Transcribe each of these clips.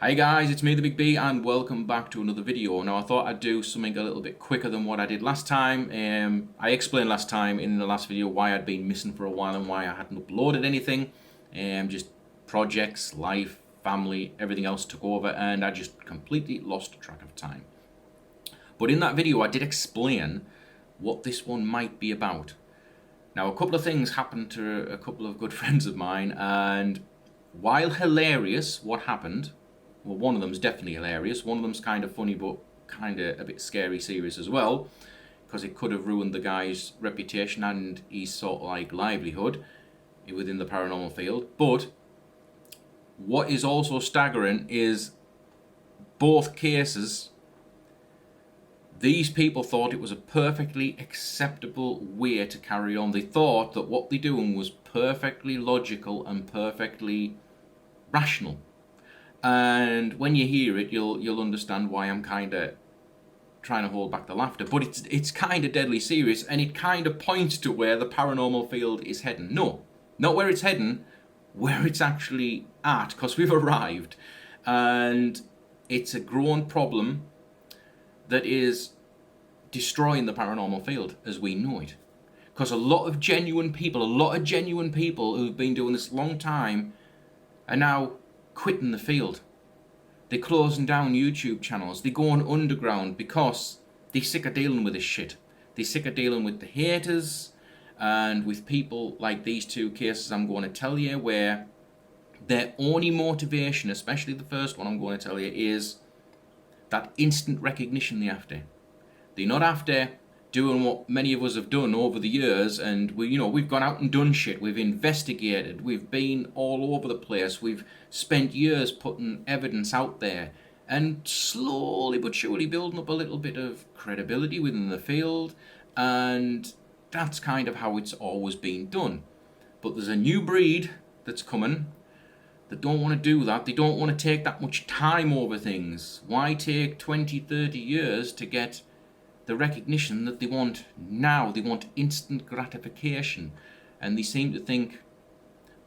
Hi guys, it's me the Big B and welcome back to another video. Now I thought I'd do something a little bit quicker than what I did last time. I explained last time in the last video why I'd been missing for a while and why I hadn't uploaded anything. Just projects, life, family, everything else took over and I just completely lost track of time. But in that video I did explain what this one might be about. Now a couple of things happened to a couple of good friends of mine, and while hilarious what happened, well, one of them's definitely hilarious, one of them's kind of funny but kind of a bit scary serious as well, because it could have ruined the guy's reputation and his sort of like livelihood within the paranormal field. But what is also staggering is both cases, these people thought it was a perfectly acceptable way to carry on. They thought that what they're doing was perfectly logical and perfectly rational. And when you hear it, you'll understand why I'm kind of trying to hold back the laughter. But it's kind of deadly serious, and it kind of points to where the paranormal field is heading. No, not where it's heading, where it's actually at, because we've arrived. And it's a growing problem that is destroying the paranormal field as we know it. Because a lot of genuine people who've been doing this a long time are now quitting the field. They're closing down YouTube channels. They're going underground because they're sick of dealing with this shit. They're sick of dealing with the haters and with people like these two cases I'm going to tell you, where their only motivation, especially the first one I'm going to tell you, is that instant recognition they're after. They're not after doing what many of us have done over the years, and we've gone out and done shit. We've investigated. We've been all over the place. We've spent years putting evidence out there and slowly but surely building up a little bit of credibility within the field, and that's kind of how it's always been done. But there's a new breed that's coming that don't want to do that. They don't want to take that much time over things. Why take 20, 30 years to get the recognition that they want now? They want instant gratification, and they seem to think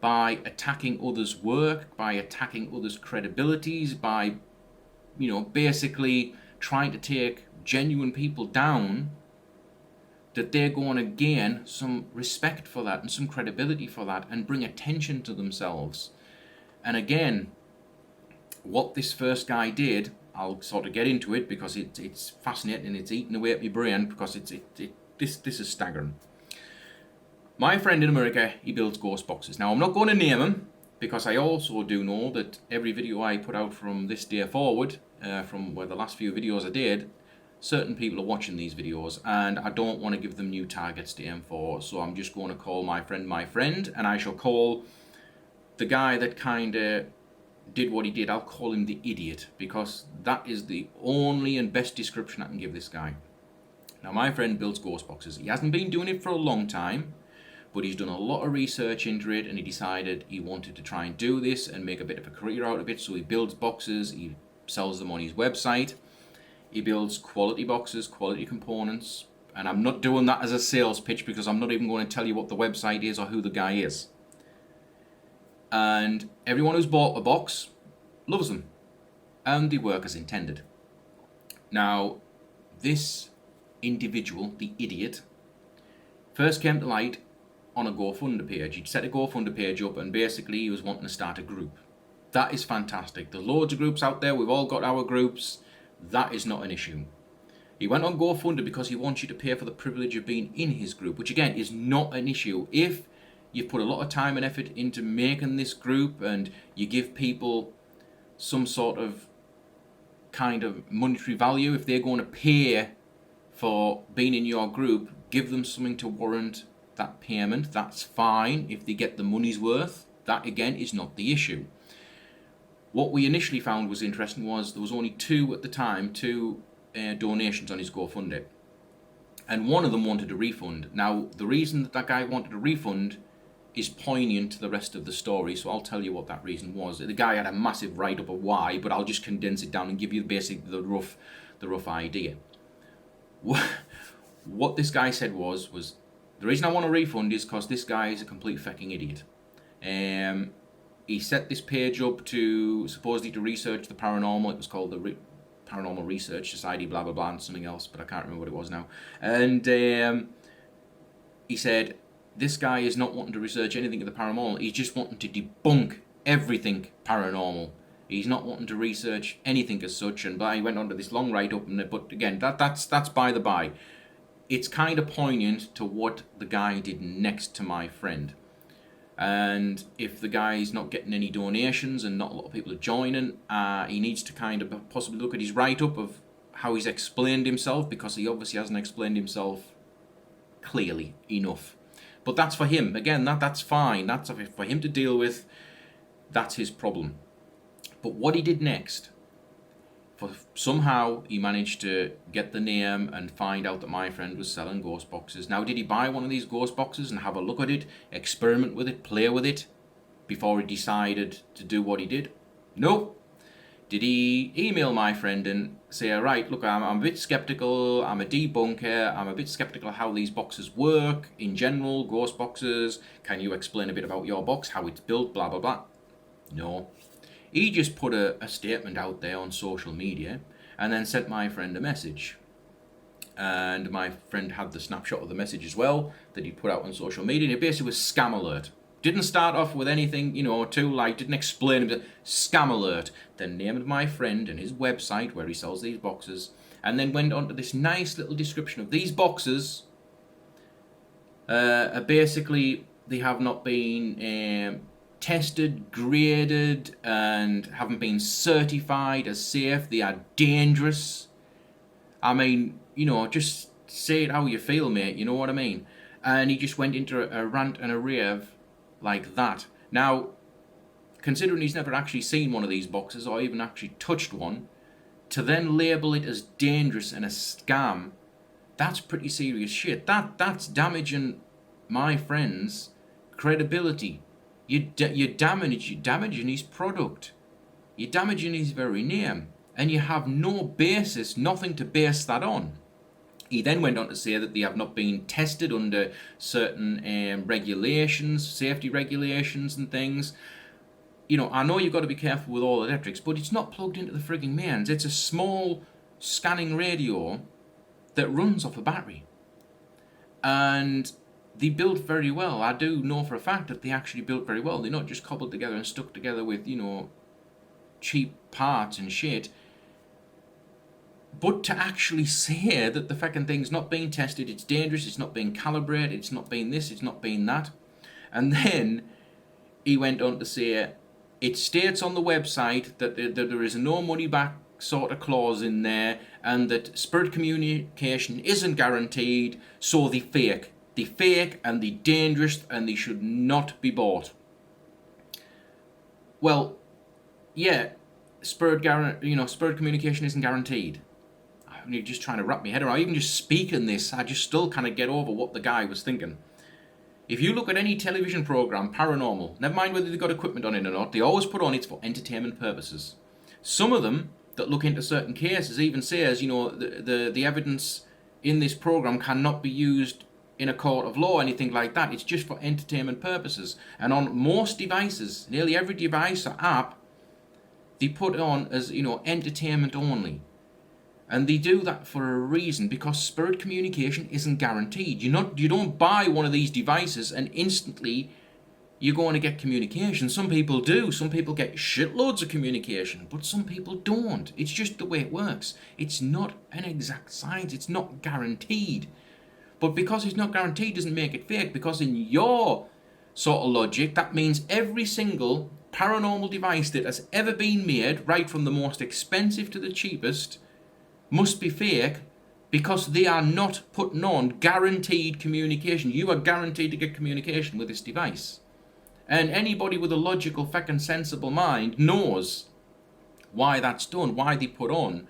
by attacking others' work, by attacking others' credibilities, by basically trying to take genuine people down, that they're going to gain some respect for that and some credibility for that and bring attention to themselves. And again, what this first guy did, I'll sort of get into it because it's fascinating. It's eating away at my brain because this is staggering. My friend in America, he builds ghost boxes. Now I'm not going to name him because I also do know that every video I put out from this day forward, from where the last few videos I did, certain people are watching these videos and I don't want to give them new targets to aim for. So I'm just going to call my friend, and I shall call the guy that kind of did what he did, I'll call him the idiot, because that is the only and best description I can give this guy. Now my friend builds ghost boxes. He hasn't been doing it for a long time, but he's done a lot of research into it, and he decided he wanted to try and do this and make a bit of a career out of it. So he builds boxes, he sells them on his website, he builds quality boxes, quality components, and I'm not doing that as a sales pitch because I'm not even going to tell you what the website is or who the guy is. And everyone who's bought a box loves them, and they work as intended. Now, this individual, the idiot, first came to light on a GoFundMe page. He'd set a GoFundMe page up, and basically he was wanting to start a group. That is fantastic. There's loads of groups out there. We've all got our groups. That is not an issue. He went on GoFundMe because he wants you to pay for the privilege of being in his group, which again is not an issue. If you've put a lot of time and effort into making this group and you give people some sort of kind of monetary value, if they're going to pay for being in your group, give them something to warrant that payment. That's fine. If they get the money's worth, that again is not the issue. What we initially found was interesting was there was only two at the time, donations on his GoFundMe, and one of them wanted a refund. Now the reason that guy wanted a refund is poignant to the rest of the story, so I'll tell you what that reason was. The guy had a massive write-up of why, but I'll just condense it down and give you basically the rough idea. What this guy said was the reason I want a refund is because this guy is a complete fucking idiot. he set this page up to supposedly to research the paranormal. It was called the Paranormal Research Society, blah blah blah, and something else, but I can't remember what it was now. And he said this guy is not wanting to research anything of the paranormal. He's just wanting to debunk everything paranormal. He's not wanting to research anything as such. And he went on to this long write up. But again, that's by the by. It's kind of poignant to what the guy did next to my friend. And if the guy's not getting any donations and not a lot of people are joining, he needs to kind of possibly look at his write-up of how he's explained himself, because he obviously hasn't explained himself clearly enough. But that's for him. Again, that's fine. That's for him to deal with. That's his problem. But what he did next, somehow he managed to get the name and find out that my friend was selling ghost boxes. Now, did he buy one of these ghost boxes and have a look at it, experiment with it, play with it, before he decided to do what he did? No. Did he email my friend and say, right, look, I'm a bit skeptical, I'm a debunker, I'm a bit skeptical how these boxes work in general, ghost boxes, can you explain a bit about your box, how it's built, blah, blah, blah? No. He just put a statement out there on social media and then sent my friend a message. And my friend had the snapshot of the message as well that he put out on social media. And it basically was scam alert. Didn't start off with anything, too didn't explain it. Scam alert. Then named my friend and his website where he sells these boxes. And then went on to this nice little description of these boxes. Basically, they have not been tested, graded, and haven't been certified as safe. They are dangerous. I mean, just say it how you feel, mate. You know what I mean? And he just went into a rant and a rave like that. Now, considering he's never actually seen one of these boxes or even actually touched one, to then label it as dangerous and a scam, that's pretty serious shit. That's damaging my friend's credibility. You're damaging his product. You're damaging his very name. And you have no basis, nothing to base that on. He then went on to say that they have not been tested under certain regulations, safety regulations and things. I know you've got to be careful with all electrics, but it's not plugged into the frigging mains. It's a small scanning radio that runs off a battery. And they built very well. I do know for a fact that they actually built very well. They're not just cobbled together and stuck together with, cheap parts and shit. But to actually say that the fucking thing's not being tested, it's dangerous, it's not being calibrated, it's not being this, it's not being that. And then he went on to say, it states on the website that there is a no money back sort of clause in there, and that spirit communication isn't guaranteed, so they fake. They fake and they're dangerous and they should not be bought. Well, yeah, spirit communication isn't guaranteed. I'm just trying to wrap my head around. Even just speaking this, I just still kind of get over what the guy was thinking. If you look at any television program, paranormal, never mind whether they've got equipment on it or not, they always put on it for entertainment purposes. Some of them that look into certain cases even says, the evidence in this program cannot be used in a court of law, anything like that. It's just for entertainment purposes. And on most devices, nearly every device or app, they put on as, entertainment only. And they do that for a reason, because spirit communication isn't guaranteed. You don't buy one of these devices and instantly you're going to get communication. Some people do. Some people get shitloads of communication, but some people don't. It's just the way it works. It's not an exact science. It's not guaranteed. But because it's not guaranteed doesn't make it fake, because in your sort of logic, that means every single paranormal device that has ever been made, right from the most expensive to the cheapest, must be fake, because they are not putting on guaranteed communication. You are guaranteed to get communication with this device. And anybody with a logical, fucking sensible mind knows why that's done, why they put on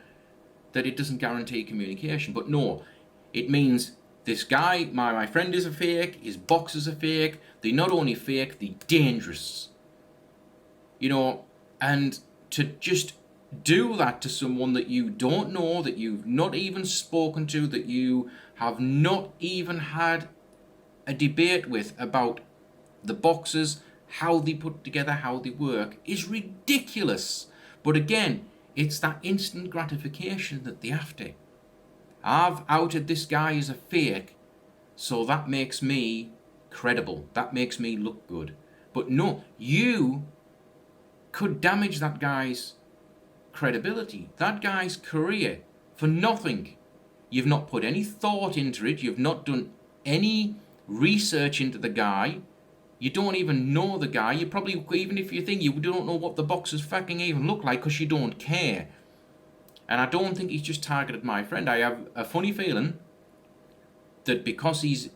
that it doesn't guarantee communication. But no, it means this guy, my friend, is a fake, his boxes are fake, they're not only fake, they're dangerous. And to just do that to someone that you don't know, that you've not even spoken to, that you have not even had a debate with about the boxes how they put together, how they work, is ridiculous. But again, it's that instant gratification that they're after. I've outed this guy as a fake, so that makes me credible. That makes me look good. But no, you could damage that guy's credibility, that guy's career, for nothing. You've not put any thought into it. You've not done any research into the guy. You don't even know the guy. You probably, even if you think, you don't know what the boxers fucking even look like because you don't care. And I don't think he's just targeted my friend. I have a funny feeling that because he's,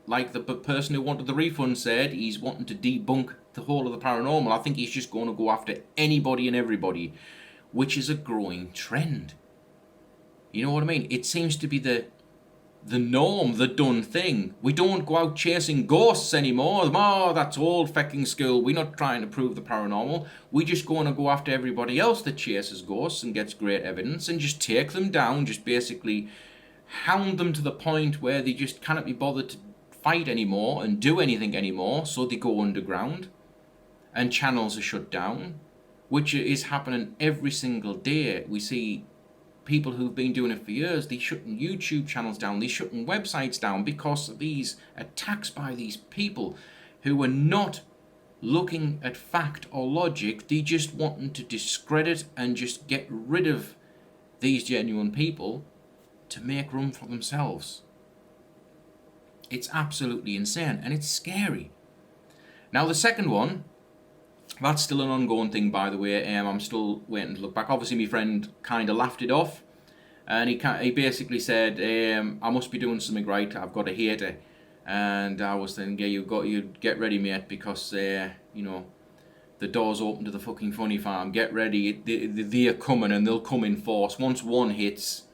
like the person who wanted the refund said, he's wanting to debunk the whole of the paranormal. I think he's just going to go after anybody and everybody, which is a growing trend. You know what I mean? It seems to be the norm, the done thing. We don't go out chasing ghosts anymore. Oh, that's old fucking school. We're not trying to prove the paranormal. We're just going to go after everybody else that chases ghosts and gets great evidence and just take them down, just basically hound them to the point where they just cannot be bothered to fight anymore and do anything anymore, so they go underground and channels are shut down, which is happening every single day. We see people who've been doing it for years, they're shutting YouTube channels down, they're shutting websites down because of these attacks by these people who are not looking at fact or logic. They just wanting to discredit and just get rid of these genuine people to make room for themselves. It's absolutely insane and it's scary. Now the second one, that's still an ongoing thing, by the way. I'm still waiting to look back. Obviously, my friend kind of laughed it off, and he basically said, "I must be doing something right. I've got a hater," and I was thinking, "Yeah, you get ready, mate, because the door's open to the fucking funny farm. Get ready. They're coming, and they'll come in force. Once one hits,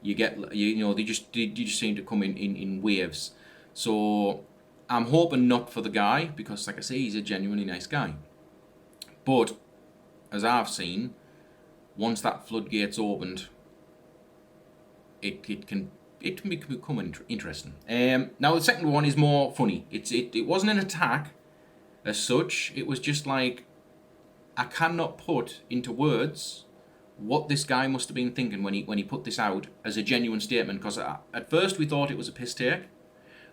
they just seem to come in waves. So I'm hoping not for the guy, because, like I say, he's a genuinely nice guy. But, as I've seen, once that floodgate's opened, it can become interesting. Now the second one is more funny. It wasn't an attack as such. It was just like, I cannot put into words what this guy must have been thinking when he put this out as a genuine statement. Because at first we thought it was a piss take.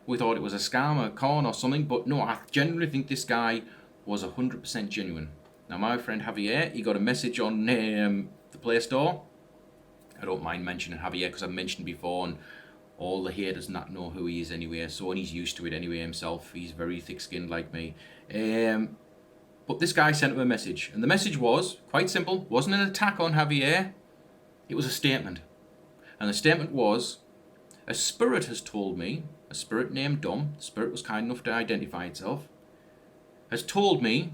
We thought it was a scam, a con or something. But no, I genuinely think this guy was 100% genuine. Now, my friend Javier, he got a message on the Play Store. I don't mind mentioning Javier because I've mentioned before, and all the haters not know who he is anyway, so, and he's used to it anyway himself. He's very thick-skinned like me. But this guy sent him a message, and the message was quite simple. It wasn't an attack on Javier. It was a statement. And the statement was, a spirit has told me, a spirit named Dom, the spirit was kind enough to identify itself, has told me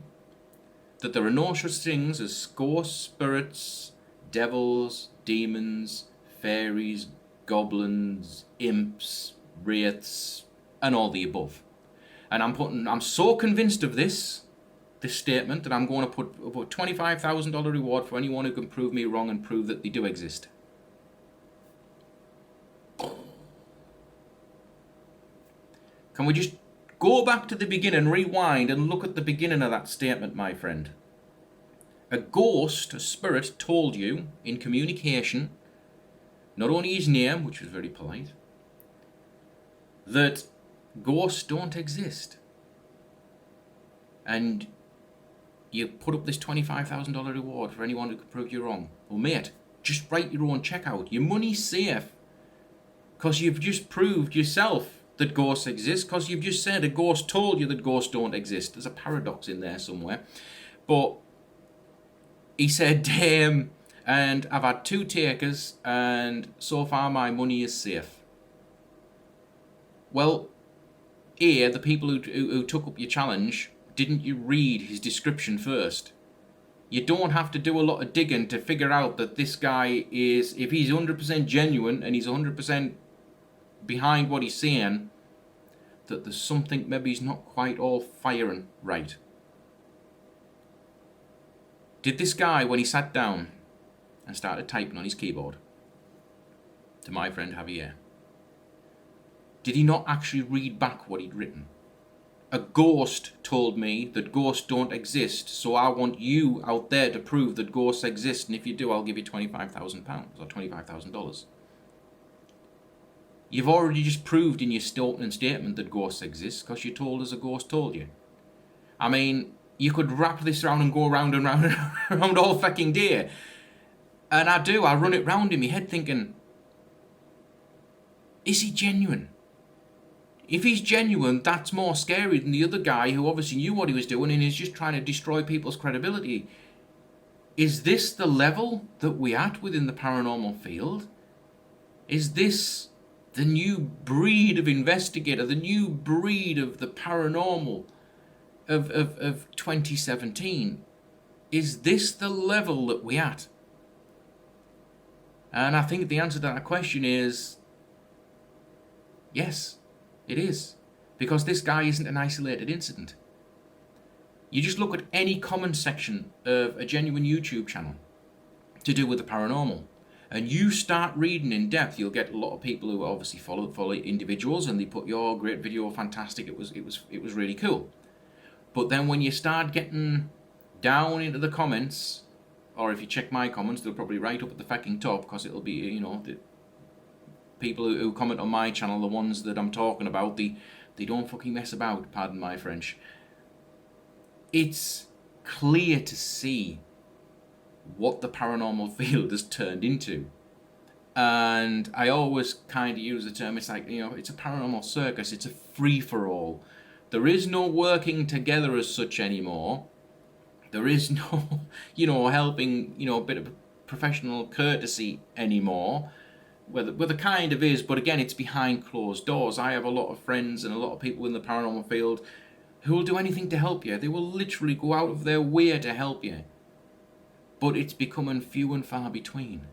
that there are no such things as ghosts, spirits, devils, demons, fairies, goblins, imps, wraiths, and all the above. And I'm so convinced of this statement that I'm going to put about $25,000 reward for anyone who can prove me wrong and prove that they do exist. Can we just go back to the beginning, rewind, and look at the beginning of that statement, my friend? A ghost, a spirit, told you in communication, not only his name, which was very polite, that ghosts don't exist. And you put up this $25,000 reward for anyone who can prove you wrong. Well, mate, just write your own check out. Your money's safe. Because you've just proved yourself that ghosts exist. Because you've just said a ghost told you that ghosts don't exist. There's a paradox in there somewhere. But he said, and I've had 2 takers, and so far my money is safe. Well, the people who took up your challenge, didn't you read his description first? You don't have to do a lot of digging to figure out that this guy is, if he's 100% genuine and he's 100% behind what he's saying, that there's something maybe he's not quite all firing right. Did this guy, when he sat down and started typing on his keyboard to my friend Javier, did he not actually read back what he'd written A ghost told me that ghosts don't exist, so I want you out there to prove that ghosts exist, and if you do, I'll give you £25,000 or $25,000. You've already just proved in your opening statement that ghosts exist because you told us a ghost told you. I mean, you could wrap this around and go round and round and round all fucking day. And I run it round in my head thinking, is he genuine? If he's genuine, that's more scary than the other guy who obviously knew what he was doing and is just trying to destroy people's credibility. Is this the level that we're at within the paranormal field? Is this the new breed of investigator, the new breed of the paranormal of 2017? Is this the level that we're at? And I think the answer to that question is yes. It is, because this guy isn't an isolated incident. You just look at any comment section of a genuine YouTube channel to do with the paranormal, and you start reading in depth, you'll get a lot of people who obviously follow individuals, and they put your great video, fantastic, it was really cool. But then when you start getting down into the comments, or if you check my comments, they'll probably right up at the fucking top, because it'll be, the people who comment on my channel, the ones that I'm talking about, they don't fucking mess about, pardon my French. It's clear to see what the paranormal field has turned into. And I always kind of use the term, it's like, it's a paranormal circus, it's a free-for-all. There is no working together as such anymore. There is no, helping, a bit of professional courtesy anymore. Well, there kind of is, but again, it's behind closed doors. I have a lot of friends and a lot of people in the paranormal field who will do anything to help you. They will literally go out of their way to help you. But it's becoming few and far between.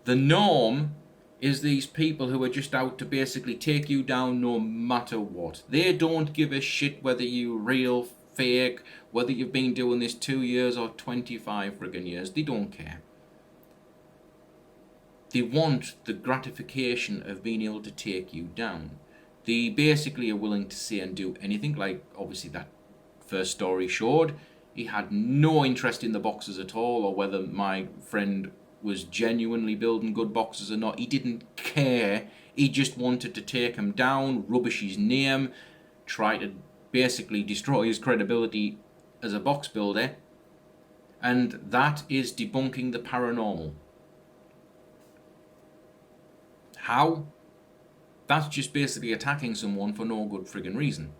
The norm is these people who are just out to basically take you down no matter what. They don't give a shit whether you're real, fake, whether you've been doing this 2 years or 25 friggin' years. They don't care. They want the gratification of being able to take you down. They basically are willing to say and do anything, like obviously that first story showed. He had no interest in the boxes at all, or whether my friend was genuinely building good boxes or not. He didn't care. He just wanted to take him down, rubbish his name, try to basically destroy his credibility as a box builder. And that is debunking the paranormal. How? That's just basically attacking someone for no good friggin' reason.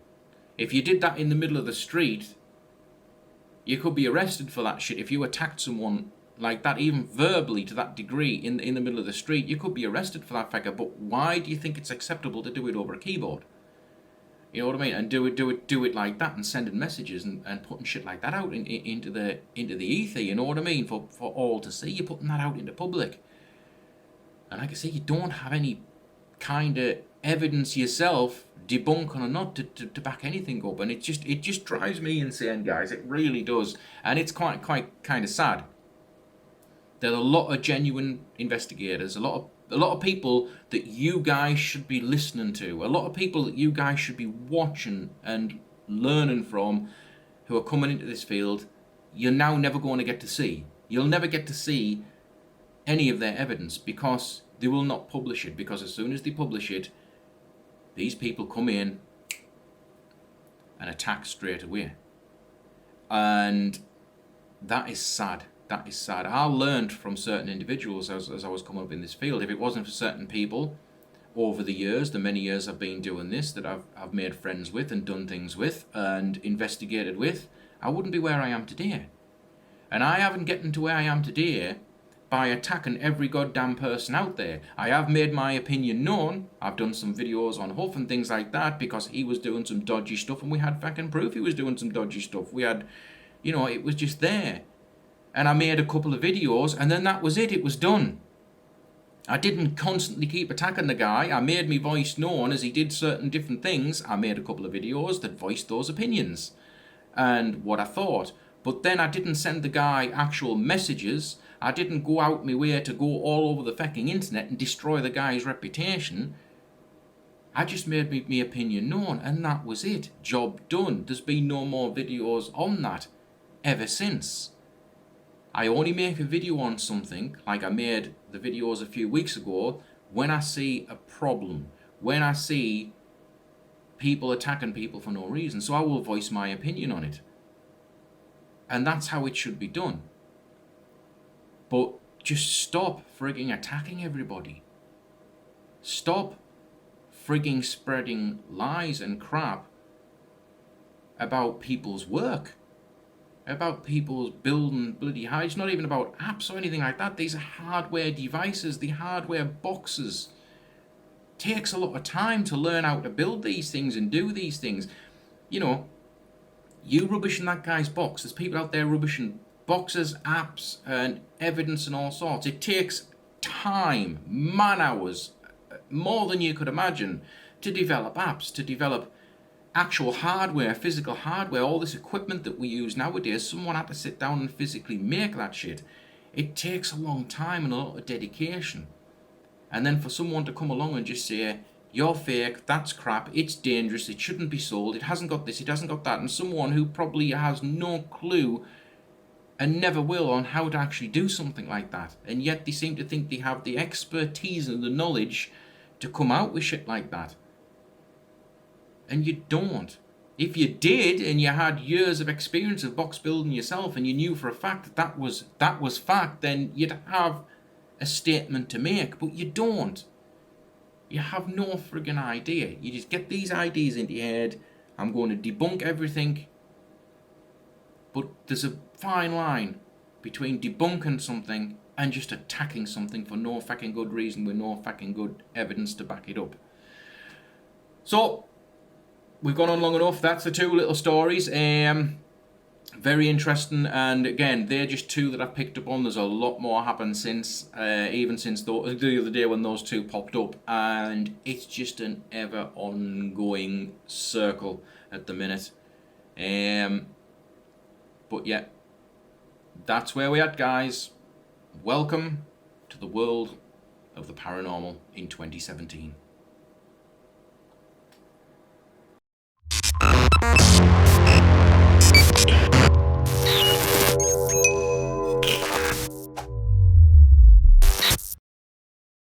If you did that in the middle of the street, you could be arrested for that shit. If you attacked someone like that, even verbally to that degree in the middle of the street, you could be arrested for that fucker. But why do you think it's acceptable to do it over a keyboard? You know what I mean? And do it like that, and sending messages and putting shit like that out into the ether. You know what I mean? For all to see, you're putting that out into public. And like I say, you don't have any kind of evidence yourself, debunking or not, to back anything up. And it just drives me insane, guys. It really does. And it's quite kind of sad. There are a lot of genuine investigators, a lot of people that you guys should be listening to, a lot of people that you guys should be watching and learning from, who are coming into this field. You're now never going to get to see. You'll never get to see any of their evidence, because they will not publish it, because as soon as they publish it, these people come in and attack straight away. And that is sad. That is sad. I learned from certain individuals as I was coming up in this field. If it wasn't for certain people over the years, the many years I've been doing this, that I've made friends with and done things with and investigated with, I wouldn't be where I am today. And I haven't gotten to where I am today by attacking every goddamn person out there. I have made my opinion known. I've done some videos on Huff and things like that, because he was doing some dodgy stuff and we had fucking proof he was doing some dodgy stuff. We had, it was just there. And I made a couple of videos, and then that was it. It was done. I didn't constantly keep attacking the guy. I made my voice known as he did certain different things. I made a couple of videos that voiced those opinions and what I thought. But then I didn't send the guy actual messages. I didn't go out my way to go all over the fucking internet and destroy the guy's reputation. I just made my opinion known, and that was it. Job done. There's been no more videos on that ever since. I only make a video on something, like I made the videos a few weeks ago, when I see a problem, when I see people attacking people for no reason. So I will voice my opinion on it. And that's how it should be done. But just stop frigging attacking everybody. Stop frigging spreading lies and crap about people's work, about people's building bloody highs. It's not even about apps or anything like that. These are hardware devices, the hardware boxes. It takes a lot of time to learn how to build these things and do these things. You know, you rubbishing that guy's box. There's people out there rubbishing boxes, apps, and evidence and all sorts. It takes time, man hours, more than you could imagine, to develop apps, to develop actual hardware, physical hardware, all this equipment that we use nowadays. Someone had to sit down and physically make that shit. It takes a long time and a lot of dedication. And then for someone to come along and just say, you're fake, that's crap, it's dangerous, it shouldn't be sold, it hasn't got this, it hasn't got that, and someone who probably has no clue and never will on how to actually do something like that, and yet they seem to think they have the expertise and the knowledge to come out with shit like that. And you don't. If you did, and you had years of experience of box building yourself, and you knew for a fact that was fact, then you'd have a statement to make. But you don't. You have no friggin' idea. You just get these ideas into your head. I'm going to debunk everything. But there's a fine line between debunking something and just attacking something for no fucking good reason with no fucking good evidence to back it up. So, we've gone on long enough. That's the two little stories. Very interesting, and again, they're just two that I've picked up on. There's a lot more happened since, even since the other day when those two popped up, and it's just an ever ongoing circle at the minute. But yeah, that's where we're at, guys. Welcome to the world of the paranormal in 2017.